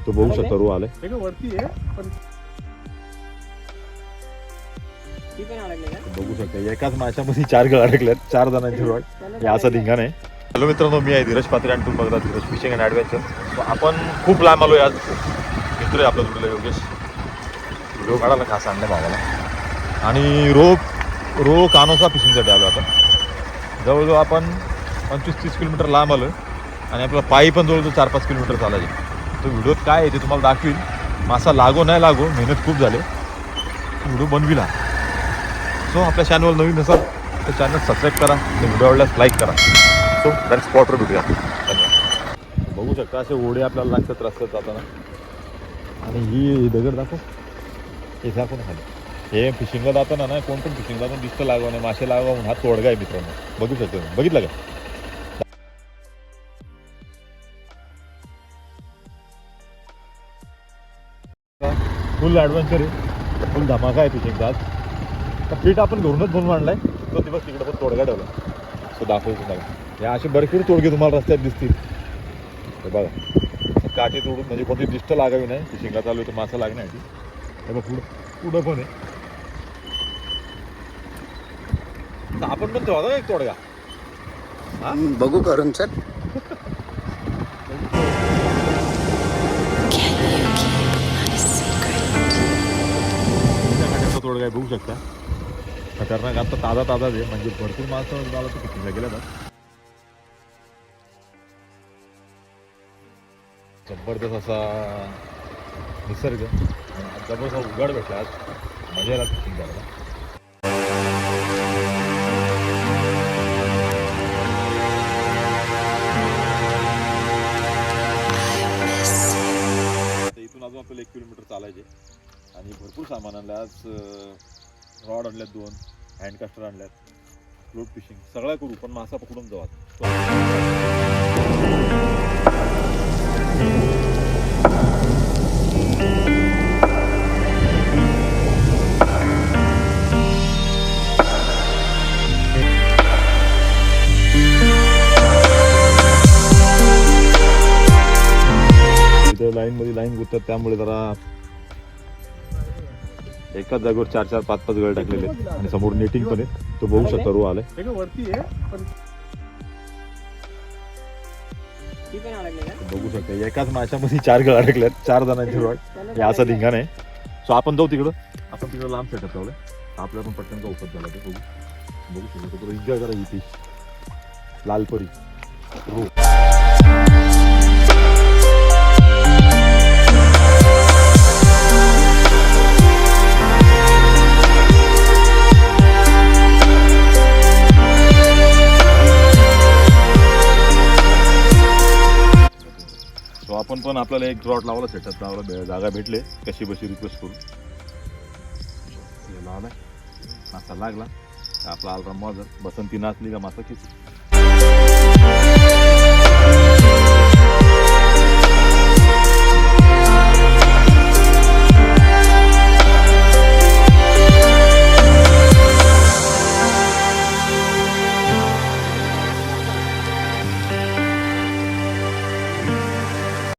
तो बघू शकता रो आले वरती आहे पण बघू शकता एकाच माशामध्ये 4 गळ अडकल्यात 4 जणांची रॉड हे असा धिंगाण आहे. हॅलो मित्रांनो, मी आहे धीरज पात्रे आणि तुम्ही बघता धीरज फिशिंग अँड ॲडव्हेंचर. आपण खूप लांब आलोय आज. मित्र आहे आपला जुडलेला योगेश. व्हिडिओ काढायला खास आणलं भावाला. आणि रो कानोसा फिशिंगसाठी आलो आपण. जवळजवळ आपण 25-30 किलोमीटर लांब आलो आणि आपला पायी पण जवळजवळ 4-5 किलोमीटर चालायचे. तो व्हिडिओत काय आहे ते तुम्हाला दाखवील. मासा लागो नाही लागो, मेहनत खूप झाली, व्हिडिओ बनविला. सो आपल्या चॅनलवर नवीन असाल तर चॅनल सबस्क्राईब करा, व्हिडिओ आवडल्यास लाईक करा. सो डायरेक्ट स्पॉटवर भेटूया. धन्यवाद. बघू शकता असे ओढे आपल्याला लागतात रस्त्यात जाताना. आणि ही दगड दाखव, हे दाखव ना खाली. हे फिशिंगला जाताना ना कोण पण फिशिंगला पण दिसतं लागवा नाही, मासे लागवा म्हणून हा तोडगा आहे मित्रांनो. बघू शकतो, बघितलं का? फुल ॲडव्हेंचर आहे, फुल धमाका आहे फिशिंगचा आज. तर पीठ आपण घरूनच बनवून आणलाय. तो दिवस तिकडे पण तोडगा ठेवला. सो दाखवतो तुम्हाला. या असे भरपूर तोडगे तुम्हाला रस्त्यात दिसतील. हे बघा, काठी तोडून म्हणजे कोणती दिष्ट लागावी नाही. फिशिंगला चालू आहे तर मासा लागण्यासाठी. हे बघ पुढं पण आहे. आपण पण ठेवा एक तोडगा. हा बघू करून सर. तोडगा आहे, बघू शकता. खतरनाक आता ताजा आहे, म्हणजे भरपूर माणसं मला तर फिशिंगला गेल्या ना. जबरदस्त असा निसर्ग आणि जबरदस्त उघाड भेटला आज. मजा आला फिशिंग करायला. इथून अजून आपल्याला 1 किलोमीटर चालायचे आणि भरपूर सामान आणलं आज. रॉड आणल्यात 2, हँडकास्टर आणल्यात, फ्लोट फिशिंग सगळं करू, पण मासा पकडून जाऊ. इथं लाईन गुंततात, त्यामुळे जरा एकाच जागेवर 4-4, 5-5 गळ टाकलेले आहेत. आणि समोर नेटिंग पण आहे, तो बघू शकता रो आलाय. वरती आहे पण बघू शकता एकाच माशामध्ये 4 गळ अडकल्यात 4 जणांची रॉड हे असा धिंगाण आहे. सो आपण जाऊ तिकडं. आपण तिकडं लांब सेटअप लावलंय. आपल्या पण पटकनचा उपत झाला ते बघू शकतो. एन्जॉय करा ही फिश लालपरी रो. आपण पण आपल्याला एक ड्रॉट लावला, सेटअप लावला, जागा भेटले कशी बशी रिक्वेस्ट करून लावलाय. मासा लागला आपला आलरा मॉजर. बसंती नाचली का मासा किती